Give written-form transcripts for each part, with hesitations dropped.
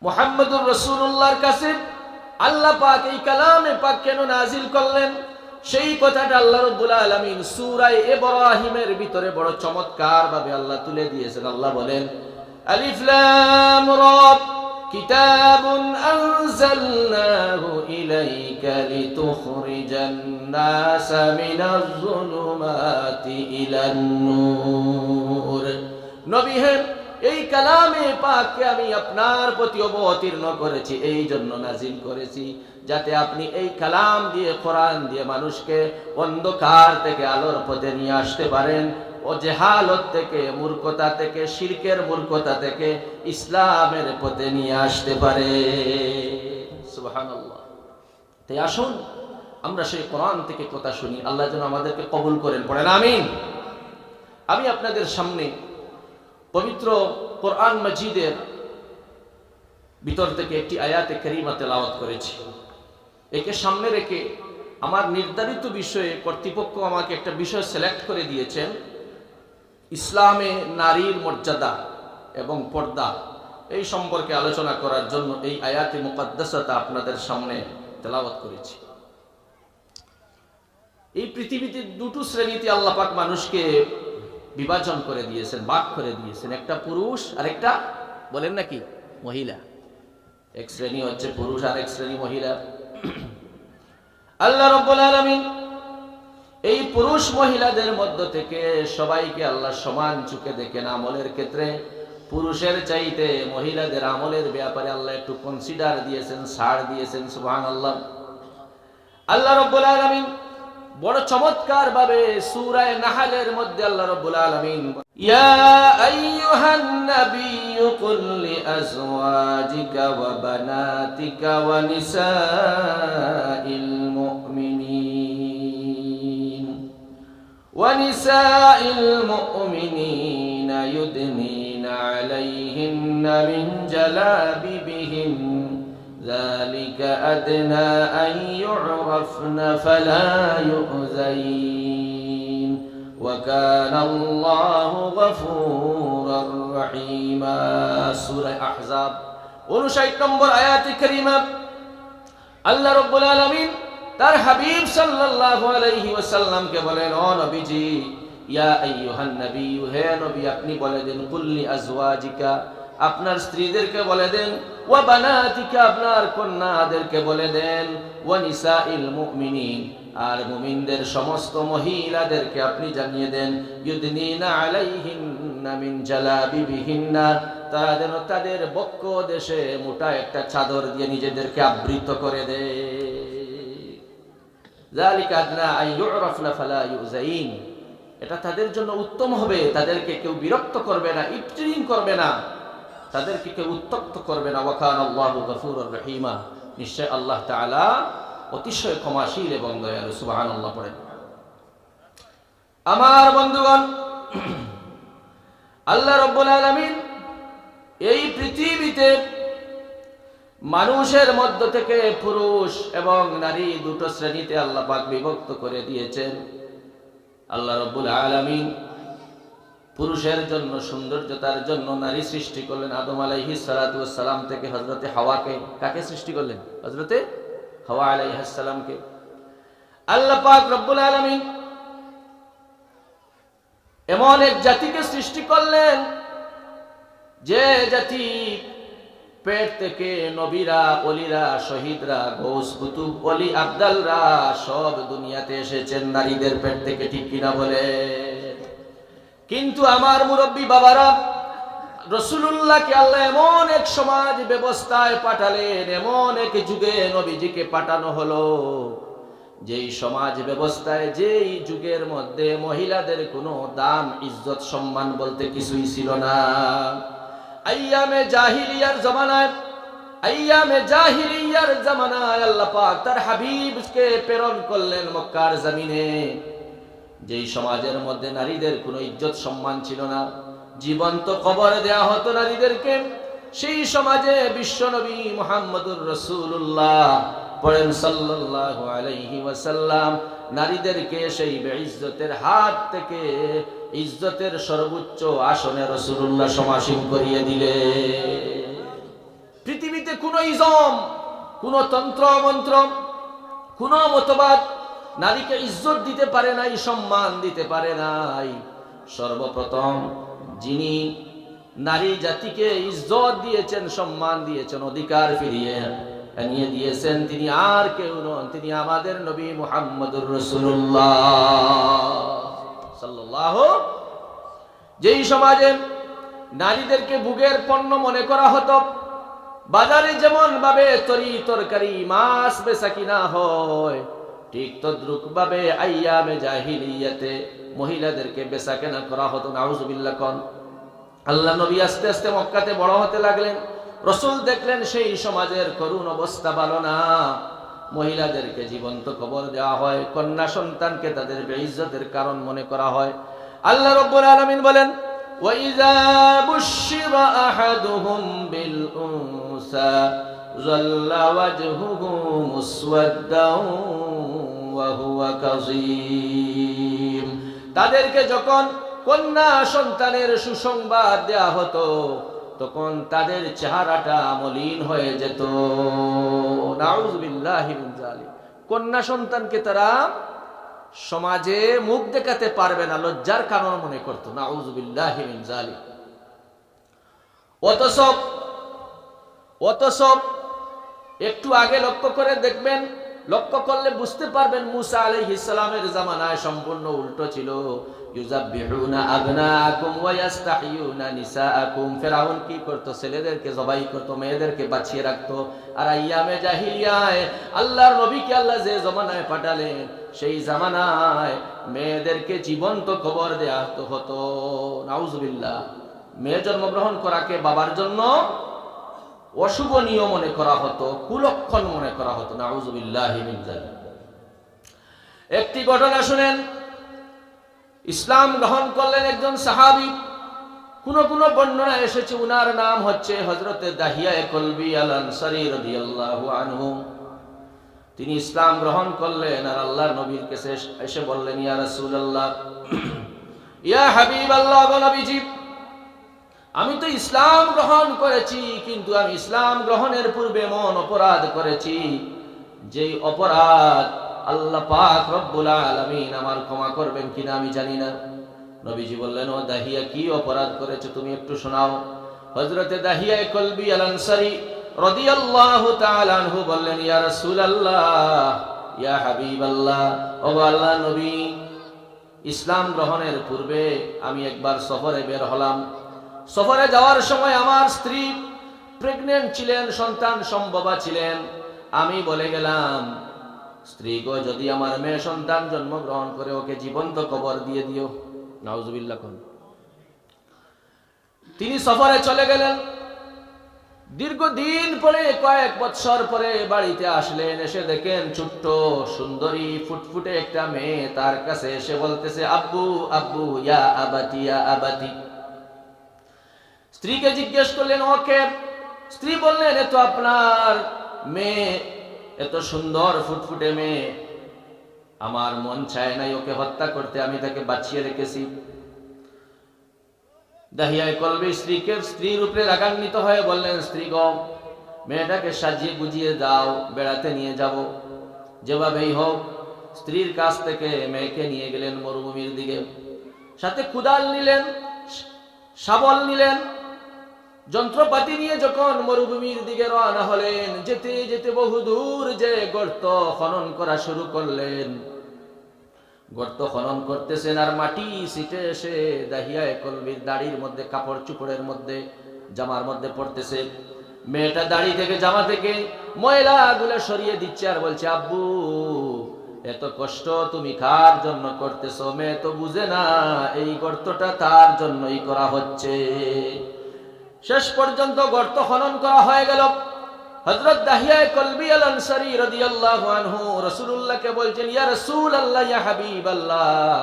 মুহাম্মদুর রাসূলুল্লাহর কাছে আল্লাহ পাক এই কালামে পাক কেন নাজিল করলেন, সেই কথাটা আল্লাহ রাব্বুল আলামিন সূরা ইব্রাহিমের ভিতরে বড় চমৎকার ভাবে আল্লাহ তুলে দিয়েছেন। আল্লাহ বলেন, আলিফ লাম রা কিতাবুন আনজালনাহু ইলাইকা লিতুখরিজান নাসা মিনাজ যুলুমাতি ইলান নূর। নবী হে, এই কালামে পাককে আমি আপনার প্রতি অবতীর্ণ করেছি, এই জন্য নাজিল করেছি যাতে আপনি এই কালাম দিয়ে, কোরআন দিয়ে মানুষকে অন্ধকার থেকে আলোর পথে নিয়ে আসতে পারেন, ও জেহালত থেকে, মূর্খতা থেকে, শিরকের মূর্খতা থেকে ইসলামের পথে নিয়ে আসতে পারে। সুবহানাল্লাহ। তাই আসুন আমরা সেই কোরআন থেকে কথা শুনি, আল্লাহ যেন আমাদেরকে কবুল করেন। পড়েন আমিন। আমি আপনাদের সামনে পবিত্র কোরআন মাজিদের ভিতর থেকে একটি আয়াতে কারিমা তেলাওয়াত করেছি। একে সামনে রেখে আমার নির্ধারিত বিষয়ে কর্তৃপক্ষ আমাকে একটা বিষয় সিলেক্ট করে দিয়েছেন, ইসলামে নারীর মর্যাদা এবং পর্দা, এই সম্পর্কে আলোচনা করার জন্য এই আয়াতে মুকাদ্দাসাতা আপনাদের সামনে তেলাওয়াত করেছি। এই পৃথিবীতে দুটো শ্রেণীতে আল্লাহ পাক মানুষকে বিভাজন করে দিয়েছেন, ভাগ করে দিয়েছেন, একটা পুরুষ আর একটা বলেন নাকি মহিলা। এক শ্রেণী হচ্ছে পুরুষ আর এক শ্রেণী মহিলা। আল্লাহ রাব্বুল আলামিন এই পুরুষ মহিলাদের মধ্য থেকে সবাইকে আল্লাহ সমান চোখে দেখেন। আমলের ক্ষেত্রে পুরুষের চাইতে মহিলাদের আমলের ব্যাপারে আল্লাহ একটু কনসিডার দিয়েছেন, ছাড় দিয়েছেন। সুবহানাল্লাহ। আল্লাহ রাব্বুল আলামিন বড় চমৎকার ভাবে সূরা নাহলের মধ্যে আল্লাহ রাব্বুল আলামিন, ইয়া আইয়ুহান নাবিয়্যু কুল লিআজওয়াজিকা ওয়া বানাতিকা ওয়া নিসাইল মুমিনিন ইউদনিনা আলাইহিন্না মিন জালাবিবিহিন ذلك أدنى أن يعرفن فلا يؤذين وكان الله غفورا رحيما। সূরা আহজাব 59 নম্বর আয়াতে কারিমা আল্লাহ রাব্বুল আলামিন তার হাবিব সাল্লাল্লাহু আলাইহি ওয়াসাল্লামকে বলেন, ও নবীজি, ইয়া আইয়ুহান নাবিয়্যু, হে নবী আপনি বলে দেন, কুল্লি আজওয়াজিকা, আপনার স্ত্রীদেরকে বলে দেন, ওয়া বানাতিকা, আপনার কন্যাদেরকে বলে দেন, ওয়া নিসাইল মুমিনিন, আর মুমিনদের সমস্ত মহিলাদেরকে আপনি জানিয়ে দেন, ইউদনিনা আলাইহিন্না মিন জালাবিবিহিন্না, তারা যেন তাদের বক্ষ দেশে মোটা একটা চাদর দিয়ে নিজেদেরকে আবৃত করে দেয়। যালিকা আদনা আন ইউরাফনা ফালা ইউযাইন, এটা তাদের জন্য উত্তম হবে, তাদেরকে কেউ বিরক্ত করবে না, ইফতিরিন করবে না, তাদেরকে কেউ উত্তক্ত করবে না। ওয়া কানা আল্লাহু গফুরুর রহিমা, নিশ্চয় আল্লাহ তাআলা অতিশয় ক্ষমাশীল এবং দয়ালু। সুবহানাল্লাহ। পড়েন। আমার বন্ধুগণ, আল্লাহ রাব্বুল আলামিন এই পৃথিবীতে মানুষের মধ্য থেকে পুরুষ এবং নারী দুটো শ্রেণীতে আল্লাহ পাক বিভক্ত করে দিয়েছেন। আল্লাহ রাব্বুল আলামিন পুরুষের জন্য সৌন্দর্যতার জন্য নারী সৃষ্টি করলেন। আদম আলাইহিস সালাতু ওয়াস সালাম থেকে হযরতে হাওয়াকে, কাকে সৃষ্টি করলেন? হযরতে হাওয়া আলাইহিস সালামকে। আল্লাহ পাক রব্বুল আলামিন এমন এক জাতিকে সৃষ্টি করলেন যে জাতি পেট থেকে নবীরা, ওলিরা, শহীদরা, গৌস, কুতুব, ওলি, আবদালরা সব দুনিয়াতে এসেছেন নারীদের পেট থেকে, ঠিক কিনা বলে? কিন্তু আমার মুরব্বী বাবারা, রাসূলুল্লাহকে আল্লাহ এমন এক সমাজ ব্যবস্থায় পাঠালেন, এমন এক যুগে নবীজিকে পাঠানো হলো, যেই সমাজ ব্যবস্থায়, যেই যুগের মধ্যে মহিলাদের কোনো দাম, ইজ্জত, সম্মান বলতে কিছুই ছিল না। আইয়ামে জাহিলিয়ার জামানায় আল্লাহ পাক তার হাবিবকে প্রেরণ করলেন মক্কার জমিনে, যেই সমাজের মধ্যে নারীদের কোনো ইজ্জত সম্মান ছিল না, জীবন্ত কবর দেয়া হতো নারীদেরকে, সেই সমাজে বিশ্বনবী মুহাম্মদুর রাসূলুল্লাহ পড়েন সাল্লাল্লাহু আলাইহি ওয়াসাল্লাম নারীদেরকে সেই বেইজ্জতের হাত থেকে ইজ্জতের সর্বোচ্চ আসনে রাসূলুল্লাহ সমাসীন করিয়ে দিলেন। পৃথিবীতে কোন ইজম, কোন তন্ত্র মন্ত্র, কোন মতবাদ নারীকে ইজ্জত দিতে পারে নাই, সম্মান দিতে পারে নাই। সর্বপ্রথম যিনি নারী জাতিকে ইজ্জত দিয়েছেন, সম্মান দিয়েছেন, অধিকার ফিরিয়ে নিয়ে দিয়েছেন, তিনি আর কেউ নন, তিনি আমাদের নবী মুহাম্মদুর রাসূলুল্লাহ সাল্লাল্লাহু। যেই সমাজে নারীদেরকে ভোগের পণ্য মনে করা হতো, বাজারে যেমন ভাবে তরকারি মাছ বেচা কিনা হয়, ঠিক তদ্রুপ ভাবে আইয়ামে জাহিলিয়াতে মহিলাদেরকে বেচা কেনা করা হতো। নাউজুবিল্লাহ কোন। আল্লাহ নবী আস্তে আস্তে মক্কাতে বড় হতে লাগলেন। রাসূল দেখলেন সেই সমাজের করুণ অবস্থা ভালো না, মহিলাদেরকে জীবন্ত কবর দেওয়া হয়, কন্যা সন্তানকে তাদের বেইজ্জতের কারণ মনে করা হয়। আল্লাহ রাব্বুল আলামিন বলেন, وَإِذَا بُشِّرَ أَحَدُهُم بِالْأُنثَى ظَلَّ وَجْهُهُ مُسْوَدًّا وَهُوَ كَظِيمٌ। তাদেরকে যখন কন্যা সন্তানের সুসংবাদ দেয়া হতো, তখন তাদের চেহারাটা মলিন হয়ে যেত। নাউযুবিল্লাহি মিন যালিক। কন্যা সন্তানকে তারা সমাজে মুখ দেখাতে পারবে না, লজ্জার কারণ মনে করতো। নাউযুবিল্লাহি মিন যালিক। অতঃ একটু আগে লক্ষ্য করে দেখবেন, লক্ষ্য করলে বুঝতে পারবেন মুসা আলাইহিস সালামের জামানায় সম্পূর্ণ উল্টো ছিল। ইউযাববিহুনা আবনাআকুম ওয়া ইস্তাহয়ুনা নিসাআকুম। ফিরআউন কি করত? ছেলেদেরকে জবাই করত, মেয়েদেরকে বাঁচিয়ে রাখতো। আর আইয়ামে জাহিলিয়ায় আল্লাহর নবীকে আল্লাহ যে জামানায় পাঠালেন, সেই জামানায় মেয়েদেরকে জীবন্ত কবর দেয়া হতো। নাউজুবিল্লাহ। মেয়ে জন্মগ্রহণ করাকে বাবার জন্য অশুভ নিয়ম মনে করা হতো, কুলক্ষণ মনে করা হতো। নাউজুবিল্লাহি মিন যালিক। একটি ঘটনা শুনেন। ইসলাম গ্রহণ করলেন একজন সাহাবী। কোন কোন বর্ণনা এসেছে উনার নাম হচ্ছে হযরতে দাহিয়া কলবি আল আনসারী রাদিয়াল্লাহু আনহু। তিনি ইসলাম গ্রহণ করলেন আর আল্লাহর নবীর কাছে এসে বললেন, ইয়া রাসূলুল্লাহ, ইয়া হাবিবাল্লাহ, নবীজি, আমি তো ইসলাম গ্রহণ করেছি, কিন্তু আমি ইসলাম গ্রহণের পূর্বে এমন অপরাধ করেছি, যেই অপরাধ আল্লাহ পাক রব্বুল আলামিন আমার ক্ষমা করবেন কিনা আমি জানি না। নবীজি বললেন, ও দাহিয়া, কি অপরাধ করেছো তুমি একটু শোনাও। হযরতে দাহিয়া কলবি আল আনসারী রাদিয়াল্লাহু তাআলা আনহু বললেন, ইয়া রাসূলুল্লাহ, ইয়া হাবিবাল্লাহ, ও আল্লাহর নবী, ইসলাম গ্রহণের পূর্বে আমি একবার সফরে বের হলাম। সফরে যাওয়ার সময় আমার স্ত্রী প্রেগন্যান্ট ছিলেন, সন্তান সম্ভবা ছিলেন। আমি বলে গেলাম, স্ত্রী গো, যদি আমার মেয়ে সন্তান জন্মগ্রহণ করে, ওকে জীবন্ত কবর দিয়ে দিও। নাউজুবিল্লাহ কোন। তিনি সফরে চলে গেলেন। দীর্ঘদিন পরে, কয়েক বছর পরে বাড়িতে আসলেন। এসে দেখেন ছোট্ট সুন্দরী ফুটফুটে একটা মেয়ে তার কাছে এসে বলতেছে, আব্বু আব্বু, ইয়া আবাতি ইয়া আবাতি। স্ত্রীকে জিজ্ঞেস করলেন, ওকে? স্ত্রী বললেন, এ তো আপনার মেয়ে, এত সুন্দর ফুটফুটে মেয়ে, আমার মন চায় নাই ওকে হত্যা করতে, আমি তাকে বাঁচিয়ে রেখেছি। দাহিয়া কলবি স্ত্রীর উপরে রাগান্বিত হয়ে বললেন, স্ত্রী গো, মেয়েটাকে সাজিয়ে গুজিয়ে দাও, বেড়াতে নিয়ে যাব। যেভাবেই হোক স্ত্রীর কাছ থেকে মেয়েকে নিয়ে গেলেন মরুভূমির দিকে। সাথে কুদাল নিলেন, শাবল নিলেন, যন্ত্রপাতি নিয়ে যখন মরুভূমির দিকে রওনা হলেন, যেতে যেতে বহুদূর যে গর্ত খনন করা শুরু করলেন। গর্ত খনন করতেছেন আর মাটি ছিটে এসে দাহিয়া কলবির দাড়ির মধ্যে, কাপড় চুপড়ের মধ্যে, জামার মধ্যে পড়তেছে। মেয়েটা দাড়ি থেকে জামা থেকে ময়লা গুলো সরিয়ে দিচ্ছে আর বলছে, আব্বু, এত কষ্ট তুমি কার জন্য করতেছো? মেয়ে তো বুঝে না এই গর্তটা তার জন্যই করা হচ্ছে। শেষ পর্যন্ত গর্ত খনন করা হয়ে গেল। হযরত দাহিয়া কলবি আল আনসারী রাদিয়াল্লাহু আনহু রাসূলুল্লাহকে বলছেন, ইয়া রাসূলুল্লাহ, ইয়া হাবিবাল্লাহ,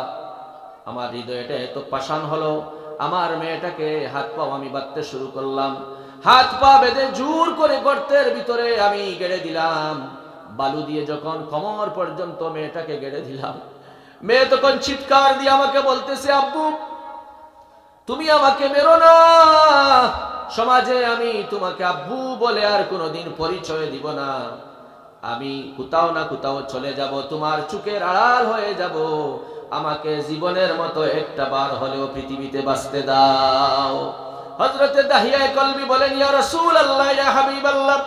আমার হৃদয়টা এত পাষাণ হলো, আমার মেয়েটাকে হাত পা আমি বাঁধতে শুরু করলাম। হাত পা বেঁধে জোর করে গর্তের ভিতরে আমি গেড়ে দিলাম। বালু দিয়ে যখন কোমর পর্যন্ত মেয়েটাকে গেড়ে দিলাম, মেয়ে তখন চিৎকার দিয়ে আমাকে বলতেছে, আব্বু, তুমি আমাকে মেরো না, সমাজে আমি তোমাকে আব্বু বলে আর কোনোদিন পরিচয় দিব না। আমি কোথাও না কোথাও চলে যাব, তোমার চোখের আড়াল হয়ে যাব। আমাকে জীবনের মতো একটা বার হলেও পৃথিবীতে বাঁচতে দাও। হযরতে দাহিয়া কলবি বলেন, ইয়া রাসূলুল্লাহ, ইয়া হাবিবাল্লাহ,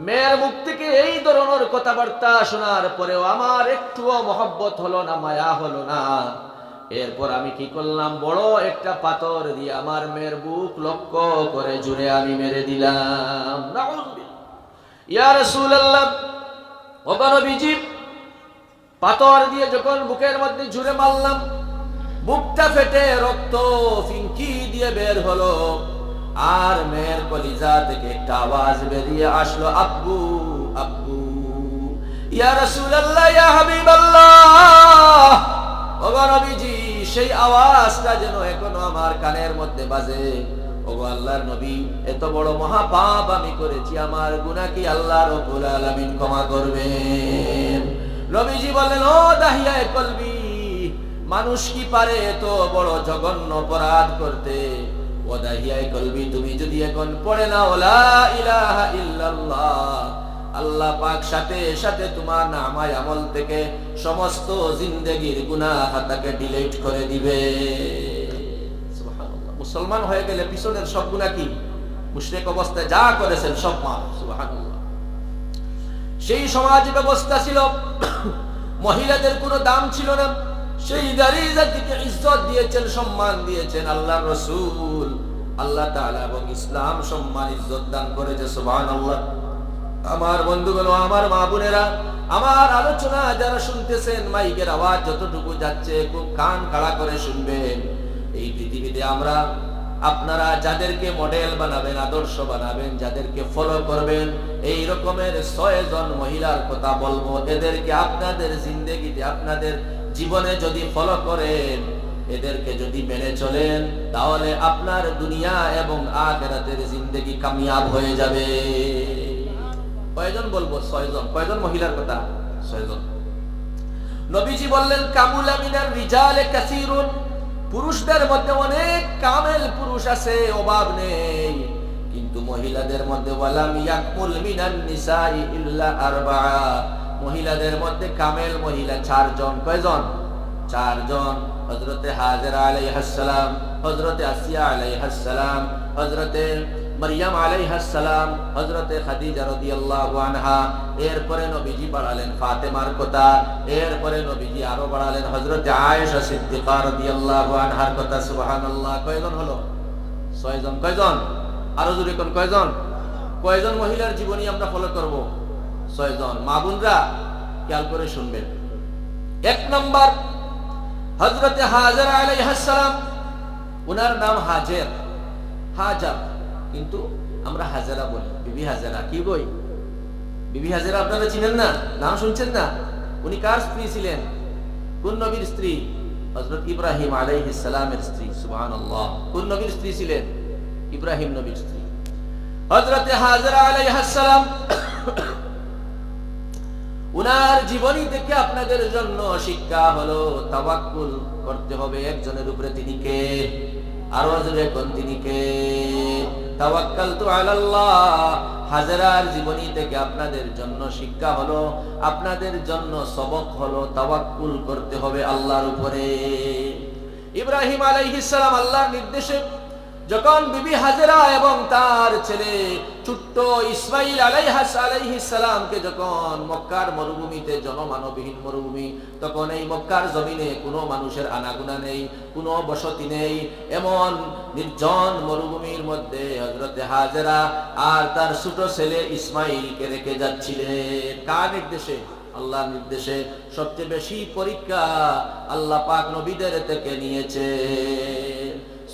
মেয়ের মুখ থেকে এই ধরনের কথাবার্তা শোনার পরেও আমার একটুও মহব্বত হলো না, মায়া হলো না। এরপর আমি কি করলাম, বড় একটা পাথর দিয়ে আমার মেয়ের বুক লক্ষ্য করে জুড়ে আমি মেরে দিলাম। নাউযুবিল্লাহ। ইয়া রাসূলুল্লাহ, ও নবীজি, পাথর দিয়ে যখন বুকের মধ্যে জুড়ে মারলাম, বুকটা ফেটে রক্ত ফিনকি দিয়ে বের হলো, আর মেয়ের কলিজা থেকে একটা আওয়াজ বেরিয়ে আসলো, আব্বু আব্বু। ইয়া রাসূলুল্লাহ, ইয়া হাবিবাল্লাহ, ও নবীজি, সেই আওয়াজটা যেন এখনো আমার কানের মধ্যে বাজে। ও আল্লাহর নবী, এত বড় মহাপাপ আমি করেছি, আমার গুনাহ কি আল্লাহ রাব্বুল আলামিন ক্ষমা করবেন? নবীজি বললেন, ও দাহিয়া কলবি, মানুষ কি পারে এত বড় জঘন্য অপরাধ করতে? ও দাহিয়া কলবি, তুমি যদি এখন পড়ে না লা ইলাহা ইল্লাল্লাহ, আল্লাহ পাক সাথে সাথে তোমার নামায় আমল থেকে সমস্ত জিন্দেগীর গুনাহ তাকে ডিলিট করে দিবে। সুবহানাল্লাহ। মুসলমান হয়ে গেলে পিছনের সব গুনাহ কি, মুশরিক অবস্থায় যা করেছেন সব মাফ। সুবহানাল্লাহ। সেই সমাজ ব্যবস্থা ছিল, মহিলাদের কোনো দাম ছিল না। সেই নারী জাতিকে ইজ্জত দিয়েছেন, সম্মান দিয়েছেন আল্লাহর রাসূল। আল্লাহ তাআলা এবং ইসলাম সম্মান ইজ্জত দান করেছে। সুবহানাল্লাহ। আমার বন্ধুগণ, আমার মা বোনেরা, আমার আলোচনা যারা শুনতেছেন, মাইকের আওয়াজ যতটুকু যাচ্ছে খুব কান খাড়া করে শুনবেন। এই পৃথিবীতে আমরা, আপনারা যাদেরকে মডেল বানাবেন, আদর্শ বানাবেন, যাদেরকে ফলো করবেন, এই রকমের 6 জন মহিলার কথা বলবো। এদেরকে আপনাদের জিন্দেগিতে, আপনাদের জীবনে যদি ফলো করেন, এদেরকে যদি মেনে চলেন, তাহলে আপনার দুনিয়া এবং আখিরাতের জিন্দেগি কামিয়াব হয়ে যাবে। কয়জন বলবো? 6 জন। কয়জন মহিলার কথা? 6 জন। নবীজি বললেন, কামুলা মিনার রিজালে কাসীরুন, পুরুষদের মধ্যে অনেক কামেল পুরুষ আছে, অভাব নেই, কিন্তু মহিলাদের মধ্যে ওয়ালাম ইয়াকুল মিনান নিসাই ইল্লা আরবাআ, মহিলাদের মধ্যে কামেল মহিলা 4 জন। কয়জন? 4 জন। হযরতে হাজেরা আলাইহিস সালাম, হযরতে আসিয়া আলাইহিস সালাম, হযরতে মারইয়াম আলাইহিস সালাম, হযরতে খাদিজা রাদিয়াল্লাহু আনহা। এরপরে নবীজি বাড়ালেন ফাতেমার কথা, এরপরে নবীজি আরো বাড়ালেন হযরতে আয়েশা সিদ্দিকা রাদিয়াল্লাহু আনহার কথা। সুবহানাল্লাহ। কয়জন হলো? 6 জন। কয়জন? আরো জোরে কোন কয়জন? কয়জন মহিলার জীবনী আমরা ফলো করব? 6 জন। মা বোনরা খেয়াল করে শুনবেন। 1 নাম্বার, হযরতে হাজেরা আলাইহিস সালাম, ওনার নাম হাজের, হাজার, কিন্তু আমরা হাজেরা বলি, বিবি হাজেরা। কি বই? বিবি হাজেরা আপনারা চিনেন না? নাম শুনছেন না? উনি কার স্ত্রী ছিলেন? কোন নবীর স্ত্রী? হযরত ইব্রাহিম আলাইহিস সালামের স্ত্রী। সুবহানাল্লাহ। কোন নবীর স্ত্রী ছিলেন? ইব্রাহিম নবীর স্ত্রী। হযরতে হাজেরা আলাইহিস সালাম, উনার জীবনী থেকে আপনাদের জন্য শিক্ষা হলো তাওয়াক্কুল করতে হবে একজনের উপরে। তিনি কে? আরো জোরে কোন তিনি কে? তাওয়াক্কালতু আলাল্লাহ। হাজেরার জীবনী থেকে আপনাদের জন্য শিক্ষা হলো, আপনাদের জন্য সবক হলো, তাওয়াক্কুল করতে হবে আল্লাহর উপরে। ইব্রাহিম আলাইহিস সালাম আল্লাহর নির্দেশে যখন বিবি হাজেরা এবং তার ছেলে ছোট্ট ইসমাইল আলাইহিস সালামকে যখন মক্কার মরুভূমিতে, জনমানবহীন মরুভূমি, তখন এই মক্কার জমিনে কোনো মানুষের আনাগোনা নেই, কোনো বসতি নেই, এমন নির্জন মরুভূমির মধ্যে হযরতে হাজেরা আর তার ছোট ছেলে ইসমাইলকে রেখে যাচ্ছিলেন। কার নির্দেশে? আল্লাহর নির্দেশে। সবচেয়ে বেশি পরীক্ষা আল্লাহ পাক নবীদের থেকে নিয়েছে।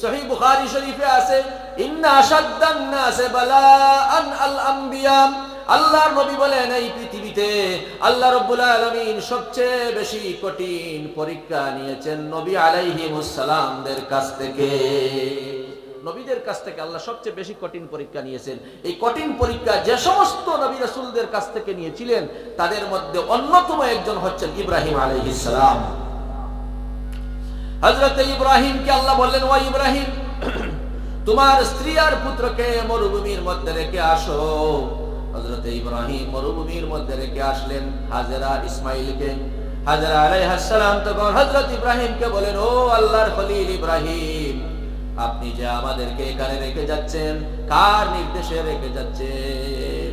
সহিহ বুখারী শরীফে আছে, ইন্না আশাদ্দান নাসে বালাআন আল আমবিয়া। আল্লাহর নবী বলেন, এই পৃথিবীতে আল্লাহ রাব্বুল আলামিন সবচেয়ে বেশি কঠিন পরীক্ষা নিয়েছেন নবী আলাইহিমুস সালামদের কাছ থেকে। নবীদের কাছ থেকে আল্লাহ সবচেয়ে বেশি কঠিন পরীক্ষা নিয়েছেন। এই কঠিন পরীক্ষা যে সমস্ত নবী রাসূলদের কাছ থেকে নিয়েছিলেন, তাদের মধ্যে অন্যতম একজন হচ্ছেন ইব্রাহিম আলাইহিস সালাম। হযরত ইব্রাহিমকে আল্লাহ বললেন, ওয়া ইব্রাহিম, তোমার স্ত্রী আর পুত্রকে মরুভূমির মধ্যে রেখে আসো। হযরত ইব্রাহিম মরুভূমির মধ্যে রেখে আসলেন হাজেরা ইসমাইলকে। হাজেরা আলাইহিস সালাম তখন হযরত ইব্রাহিমকে বলেন, ও আল্লাহর খলিল ইব্রাহিম, আপনি যে আমাদেরকে এখানে রেখে যাচ্ছেন, কার নির্দেশে রেখে যাচ্ছেন?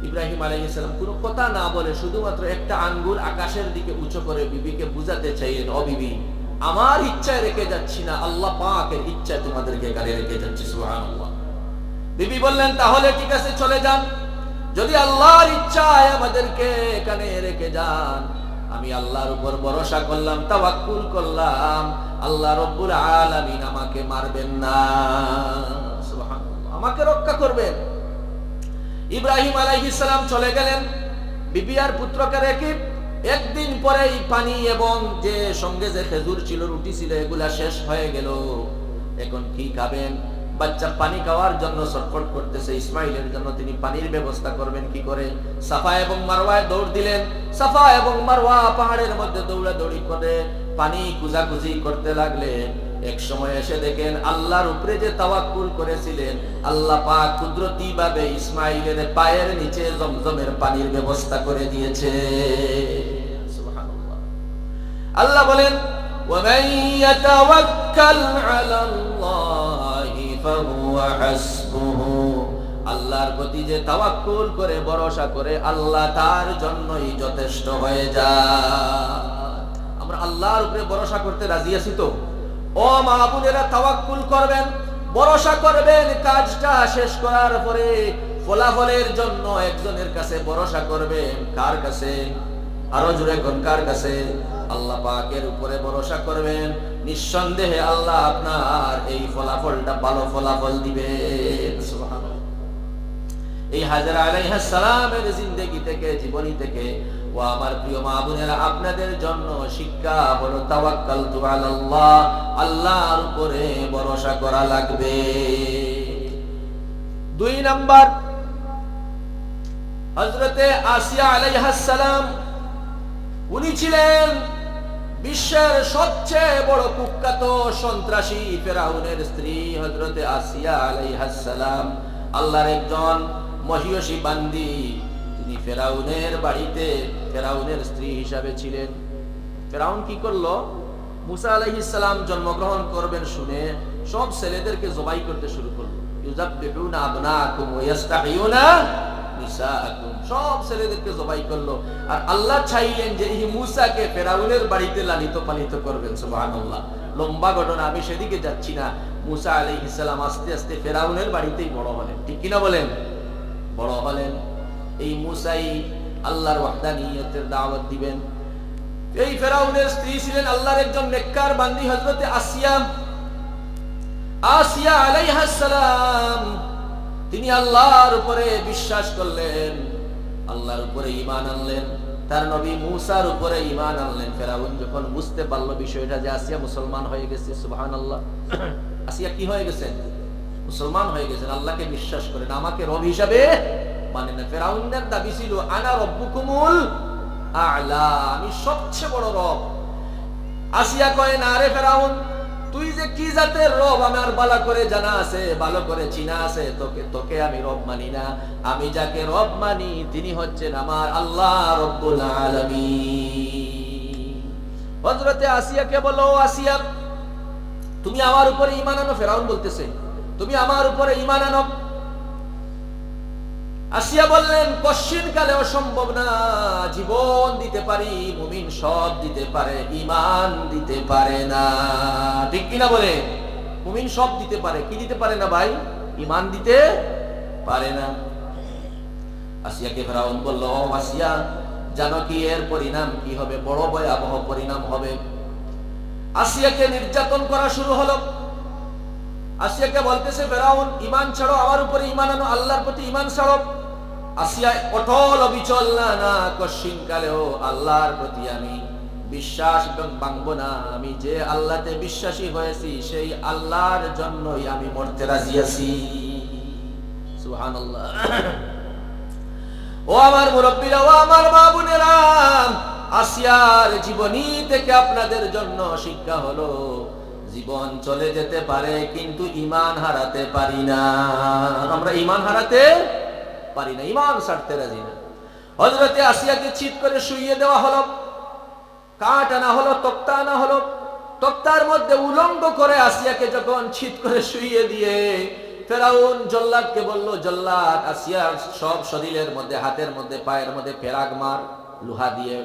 ইব্রাহিম আলাইহিস সালাম কোনো কথা না বলে শুধুমাত্র একটা আঙ্গুল আকাশের দিকে উঁচু করে বিবিকে বুঝাতে চাইলেন, ও বিবি, আমার ইচ্ছায় রেখে যাচ্ছি না, আল্লাহ পাকের ইচ্ছায় তোমাদেরকে এখানে রেখে যাচ্ছি। সুবহানাল্লাহ। বিবি বললেন, তাহলে ঠিক আছে, চলে যান। যদি আল্লাহর ইচ্ছায় আমাদেরকে এখানে রেখে যান, আমি আল্লাহর উপর ভরসা করলাম, তাওয়াক্কুল করলাম, আল্লাহ রব্বুল আলামিন আমাকে মারবেন না, সুবহানাল্লাহ, আমাকে রক্ষা করবেন। ইব্রাহিম আলাইহিস সালাম চলে গেলেন বিবি আর পুত্রকে রেখে। একদিন পরেই পানি এবং যে সঙ্গে যে খেজুর ছিল, রুটি ছিল, এগুলা শেষ হয়ে গেল। এখন কি খাবেন? বাচ্চা পানি খাওয়ার জন্য ছটফট করতেছে। ইসমাইলের জন্য তিনি পানির ব্যবস্থা করবেন কি করে? সাফা এবং মারওয়ায় দৌড় দিলেন। সাফা এবং মারওয়া পাহাড়ের মধ্যে দৌড়াদৌড়ি করে পানি খুঁজাখুঁজি করতে লাগলেন। এক সময় এসে দেখেন আল্লাহর উপরে যে তাওয়াক্কুল করেছিলেন, আল্লাহ পাক কুদরতি ভাবে ইসমাইলের পায়ের নিচে জমজমের পানির ব্যবস্থা করে দিয়েছে। সুবহানাল্লাহ। আল্লাহ বলেন, ওয়ামান ইয়াতাওয়াক্কাল আলাল্লাহি ফাহুয়া হাসবুহু, আল্লাহর প্রতি যে তাওয়াক্কুল করে ভরসা করে, আল্লাহ তার জন্যই যথেষ্ট হয়ে যায়। আমরা আল্লাহর উপরে ভরসা করতে রাজি আছি তো? ও মা বোনেরা, তাওয়াক্কুল করবেন, ভরসা করবেন, কাজটা শেষ করার পরে ফলাফলের জন্য একজনের কাছে ভরসা করবেন। কার কাছে? আরো জোরে কোন, কার কাছে? আল্লাহ পাকের উপরে ভরসা করবেন। নিঃসন্দেহে আল্লাহ আপনার এই ফলাফলটা ভালো ফলাফল দিবেন। সুবহানাল্লাহ। এই হাজেরা আলাইহিস সালামের জিন্দেগি থেকে, জীবনী থেকে, ও আমার প্রিয় মা বোনেরা, আপনাদের জন্য শিক্ষা হলো তাওয়াক্কালতু আলাল্লাহ, আল্লাহর উপরে ভরসা করা লাগবে। 2 নাম্বার, হযরতে আসিয়া আলাইহিস সালাম, উনি ছিলেন বিশ্বের সবচেয়ে বড় কুখ্যাত সন্ত্রাসী ফেরাউনের স্ত্রী। হযরতে আসিয়া আলাইহিস সালাম আল্লাহর একজন মহিয়সী বান্দি। তিনি ফেরাউনের বাড়িতে ফেরাউনের স্ত্রী হিসাবে ছিলেন। ফেরাউন কি করলো? মুসা আলাইহিস সালাম জন্মগ্রহণ করবেন শুনে সব ছেলেদেরকে জবাই করতে শুরু করলো। ইউযাববিহুনা আবনাকুম ওয়া ইস্তাহিয়ুনা নিসাআকুম, সব ছেলেদেরকে জবাই করলো। আর আল্লাহ চাইলেন যে এই মুসাকে ফেরাউনের বাড়িতে লালিত পালিত করবেন। সুবহানাল্লাহ। লম্বা ঘটনা, আমি সেদিকে যাচ্ছি না। মুসা আলাইহিস সালাম আস্তে আস্তে ফেরাউনের বাড়িতেই বড় হলেন, ঠিক কিনা বলেন? বড় হলেন। এই মুসাই আল্লাহর ওয়াহদানিয়তের দাওয়াত দিবেন। এই ফেরাউনের স্ত্রী ছিলেন আল্লাহর একজন নেককার বান্দি, হযরতে আসিয়া। আসিয়া আলাইহিস সালাম তিনি আল্লাহর উপরে বিশ্বাস করলেন, আল্লাহর উপরে ঈমান আনলেন, তার নবী মুসার উপরে ঈমান আনলেন। ফেরাউন যখন বুঝতে পারলো বিষয়টা যে আসিয়া মুসলমান হয়ে গেছে, সুবহানাল্লাহ, আসিয়া কি হয়ে গেছেন? মুসলমান হয়ে গেছেন, আল্লাহকে বিশ্বাস করেন, আমাকে রব হিসাবে মানে না। ফেরাউনের দাবি ছিল আনা রব্বুকুমুল আ'লা, আমি সবচেয়ে বড় রব। আসিয়া কয়, না রে ফেরাউন, তুই যে কি জাতের রব আমার ভালো করে জানা আছে, ভালো করে চিনা আছে। তোকে আমি রব মানি না। আমি যাকে রব মানি তিনি হচ্ছেন আমার আল্লাহ রব্বুল আলামিন। হযরতে আসিয়াকে বলো, আসিয়া তুমি আমার উপরে ঈমান আনো। ফেরাউন বলতেছে তুমি আমার উপরে ঈমান আনো। আসিয়া বললেন, কশিন কালে অসম্ভব না, জীবন দিতে পারি, মুমিন সব দিতে পারে, ঈমান দিতে পারে না, ঠিক কিনা বলে? মুমিন সব দিতে পারে, কি দিতে পারে না ভাই? ঈমান দিতে পারে না। আসিয়াকে ফেরাউন বলল, ও আসিয়া, জানো কি এর পরিণাম কি হবে? বড় ভয়াবহ পরিণাম হবে। আসিয়াকে নির্যাতন করা শুরু হলো। আসিয়াকে বলতেছে ফেরাউন, ঈমান ছাড়ো, আমার উপরে ঈমান আনো, আল্লাহর প্রতি ঈমান ছাড়ো। আসিয়া অটল অবিচল, না কশিন কালেও আল্লাহর প্রতি আমি বিশ্বাস ভাঙবো না। আমি যে আল্লাহতে বিশ্বাসী হয়েছি সেই আল্লাহর জন্যই আমি মরতে রাজি আছি। সুবহানাল্লাহ। ও আমার মুরব্বীরা, ও আমার মা বোনেরা, আসিয়ার জীবনী থেকে আপনাদের জন্য শিক্ষা হলো জীবন চলে যেতে পারে কিন্তু ঈমান হারাতে পারি না। আমরা ঈমান হারাতে পারি না, ঈমান ছাড়তে রাজি না। হযরতে আসিয়াকে চিৎ করে শুইয়ে দেওয়া হলো, কাঠ আনা হলো, তক্তা আনা হলো, তক্তার মধ্যে উলঙ্গ করে আসিয়াকে যখন চিৎ করে শুইয়ে দিয়ে ফেরাউন জল্লাদকে বলল, জল্লাদ আসিয়ার সব শরীরের মধ্যে, হাতের মধ্যে, পায়ের মধ্যে পেরাগ মার, লোহা দিয়ে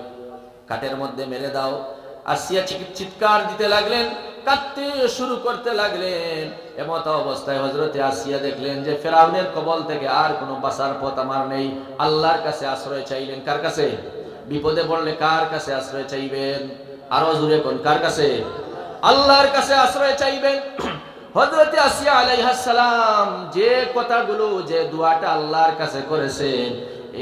কাঠের মধ্যে মেরে দাও। আসিয়া চিৎকার দিতে লাগলেন, কাঁদতে শুরু করতে লাগলেন। এমত অবস্থায় হযরতে আসিয়া দেখলেন যে ফেরাউনের কবল থেকে আর কোনো বাঁচার পথ আমার নেই। আল্লাহর কাছে আশ্রয় চাইলেন। কার কাছে? বিপদে পড়লে কার কাছে আশ্রয় চাইবেন? আরো জোরে কোন, কার কাছে? আল্লাহর কাছে আশ্রয় চাইবেন। হযরতে আসিয়া আলাইহিস সালাম যে কথাগুলো, যে দোয়াটা আল্লাহর কাছে করেছেন,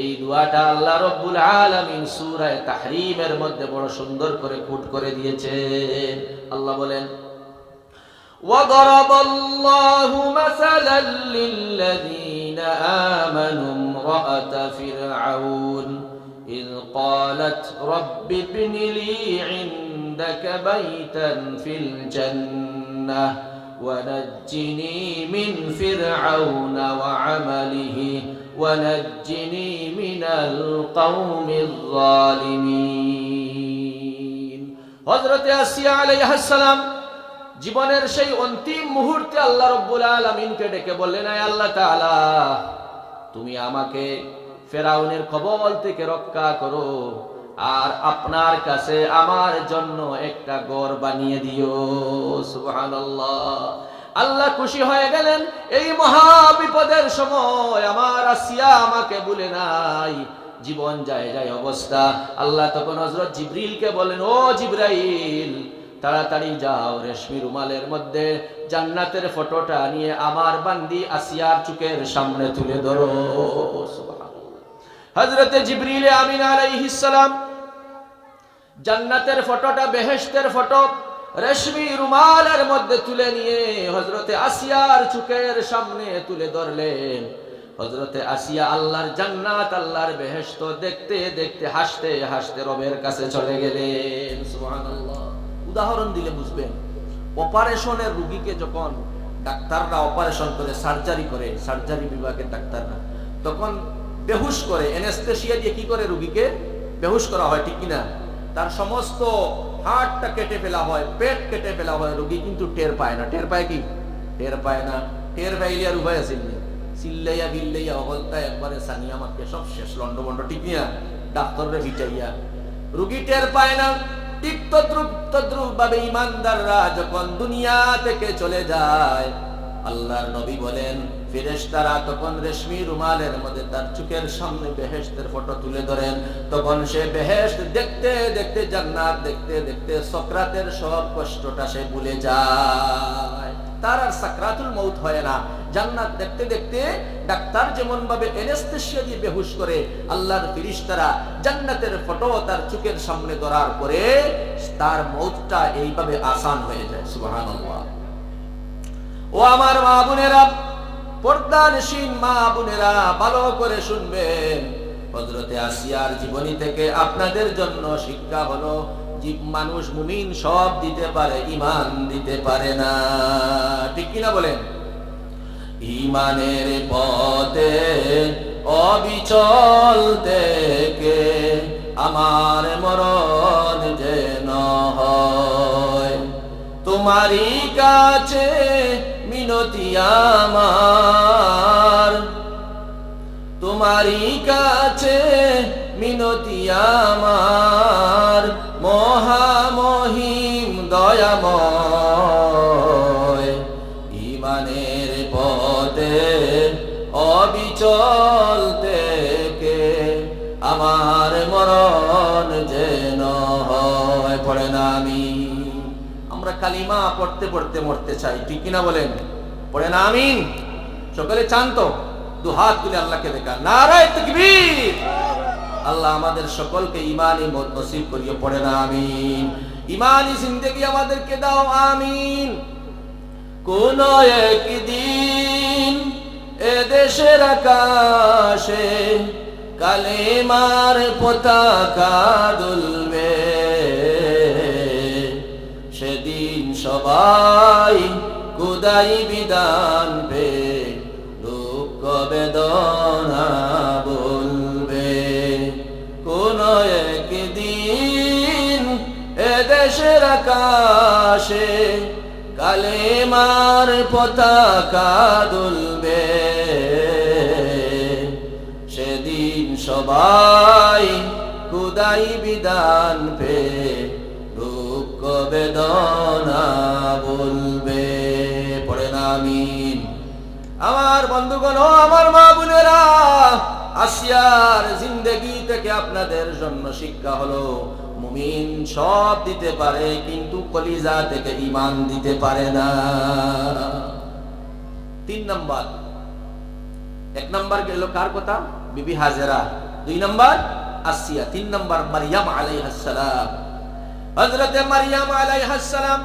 এই দোয়াটা আল্লাহ রাব্বুল আলামিন সূরা তাহরীমের মধ্যে বড় সুন্দর করে কোট করে দিয়েছেন। আল্লাহ বলেন, وَضَرَبَ اللَّهُ مَثَلًا لِّلَّذِينَ آمَنُوا امْرَأَتَ فِرْعَوْنَ إِذْ قَالَتْ رَبِّ ابْنِ لِي عِندَكَ بَيْتًا فِي الْجَنَّةِ وَنَجِّنِي مِنْ فِرْعَوْنَ وَعَمَلِهِ وَنَجِّنِي مِنَ الْقَوْمِ الظَّالِمِينَ। হযরতে আসিয়া আলাইহিস সালাম জীবনের সেই অন্তিম মুহূর্তে আল্লাহ রাব্বুল আলামিনকে ডেকে বললেন, আয় আল্লাহ তাআলা, তুমি আমাকে ফেরাউনের কবল থেকে রক্ষা করো, আর আপনার কাছে আমার জন্য একটা ঘর বানিয়ে দিও। সুবহানাল্লাহ। আল্লাহ খুশি হয়ে গেলেন। এই মহা বিপদের সময় আমার আসিয়া আমাকে ভুলে নাই। জীবন যায় যায় অবস্থা। আল্লাহ তখন হযরত জিবরিলকে বলেন, ও জিবরাইল, তাড়াতাড়ি যাও, রেশমি রুমালের মধ্যে জান্নাতের ফটোটা নিয়ে আমার বান্দি আসিয়ার চোখের সামনে তুলে ধরো। সুবহানাল্লাহ। হযরতে জিবরিল আমিন আলাইহিস সালাম জান্নাতের ফটোটা, বেহেশতের ফটো রেশমি রুমালের মধ্যে তুলে নিয়ে হযরতে আসিয়ার চোখের সামনে তুলে ধরলেন। হযরতে আসিয়া আল্লাহর জান্নাত, আল্লাহর বেহেশত দেখতে দেখতে হাসতে হাসতে রবের কাছে চলে গেলেন। সুবহানাল্লাহ। উদাহরণ দিলে বুঝবেন, অপারেশনের রোগীকে যখন ডাক্তাররা অপারেশন করে, সার্জারি করে, সার্জারি বিভাগের ডাক্তাররা, তখন বেহুশ করে, অ্যানেস্থেসিয়া দিয়ে কি করে রোগীকে বেহুশ করা হয়, ঠিক কিনা? তার সমস্ত হাড়টা কেটে ফেলা হয়, পেট কেটে ফেলা হয়, রোগী কিন্তু টের পায় না। টের পায় কি? টের পায় না। টের পাইলে আর উভয় আছে, চিল্লাইয়া বিল্লাইয়া অবলতায় একবারে সানিয়া মাকে সব শেষ, লন্ডভন্ড, ঠিক না? ডাক্তাররে ভিটাইয়া রোগী টের পায় না। ঠিক তদ্রুপ ভাবে ঈমানদাররা যখন দুনিয়া থেকে চলে যায়, আল্লাহর নবী বলেন, ফেরেশতারা তখন রেশমি রুমালের মধ্যে তার চোখের সামনে বেহেশতের ফটো তুলে ধরেন। তখন সে বেহেশত দেখতে দেখতে, জান্নাত দেখতে দেখতে সাকরাতের সব কষ্টটা সে ভুলে যায়। তার আর সাকরাতুল মউত হয় না। জান্নাত দেখতে দেখতে ডাক্তার যেমন ভাবে অ্যানেস্থেসিয়া দিয়ে বেহুশ করে, আল্লাহর ফেরেশতারা জান্নাতের ফটো তার চোখের সামনে ধরার পরে তার মউতটা এইভাবে আসান হয়ে যায়। সুবহানাল্লাহ। ও আমার মা বোনেরা, পর্দানশীল মা বোনেরা, ভালো করে শুনবেন। হযরতে আসিয়ার জীবনী থেকে আপনাদের জন্য শিক্ষা হলো, মানুষ মুমিন সব দিতে পারে, ঈমান দিতে পারে না, ঠিক কিনা বলেন? ঈমানের পথে অবিচল থেকে আমার মরণ যেন হয়, তোমারই কাছে মিনতি আমার, তোমারই কাছে মিনতি আমার, মহামহিম দয়াময়। ঈমানের পথে অবিচল থেকে আমার মরণ যেন হয়। পড়ে না আমিন। আমরা কালিমা পড়তে পড়তে মরতে চাই, ঠিক কিনা বলেন? পড়ে না আমিন। সকলে চান তো? দুহাত তুলে আল্লাহকে দেখা, নারায়ে তাকবীর। আল্লাহ আমাদের সকলকে ঈমানি মত নসিব করিয়ে, পড়ে না আমিন। ঈমানি জিন্দেগি আমাদেরকে দাও, আমিন। কোন একদিন এ দেশের আকাশে কালেমার পতাকা দুলবে, সেদিন সবাই সবাই খোদাই বিধান পে দুঃখ বেদনা বলবে। কোন একদিন এদেশের আকাশে কালেমার পতাকা দুলবে। সেদিন সবাই খোদাই বিধান পে দুঃখ বেদনা বলবে। পড়েন আমিন। আমার বন্ধুগণ, আমার মা বোনেরা, আসিয়ার জিন্দেগি থেকে আপনাদের জন্য শিক্ষা হলো, মুমিন সব দিতে পারে কিন্তু কলিজা থেকে ঈমান দিতে পারে না। 3 নাম্বার, 1 নাম্বার গেল কার কথা? বিবি হাজেরা। 2 নাম্বার আসিয়া। 3 নাম্বার মারইয়াম আলাইহিস সালাম। হযরতে মারইয়াম আলাইহিস সালাম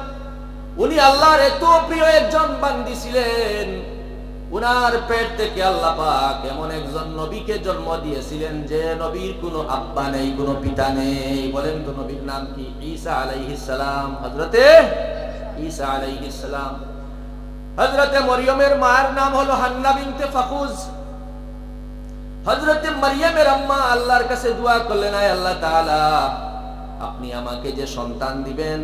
উনি আল্লাহর এত প্রিয় একজন বান্দি ছিলেন। উনার পেট থেকে আল্লাহ পাক এমন একজন নবীকে জন্ম দিয়েছিলেন যে নবীর কোনো আব্বা নেই, কোনো পিতা নেই। বলেন তো নবীর নাম কি? ঈসা আলাইহিস সালাম। হযরতে ঈসা আলাইহিস সালাম। হযরতে মরিয়মের মার নাম হলো হান্না বিনতে ফাকুজ। হযরতে মারইয়ামের আম্মা আল্লাহর কাছে দোয়া করলেন, আয় আল্লাহ তাআলা, আপনি আমাকে যে সন্তান দিবেন,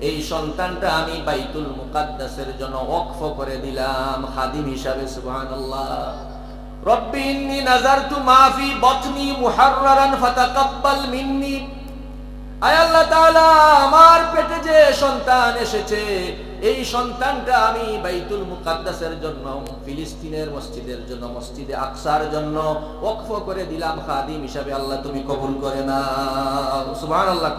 এই সন্তানটা আমি বাইতুল মুকাদ্দাসের জন্য ওয়াকফ করে দিলাম খাদিম হিসাবে। সুবহানাল্লাহ। রব্বি ইন্নী নাযারতু মা ফি বাতনি মুহাররারান ফাতাকাব্বাল মিন্নি। আয় আল্লাহ তাআলা, আমার পেটে যে সন্তান এসেছে, এই সন্তানটা আমি বাইতুল মুকাদ্দাসের জন্য, ফিলিস্তিনের মসজিদের জন্য, মসজিদে আকসার জন্য ওয়াকফ করে দিলাম খাদিম হিসাবে। আল্লাহ তুমি কবুল করে নাও। সুবহানাল্লাহ।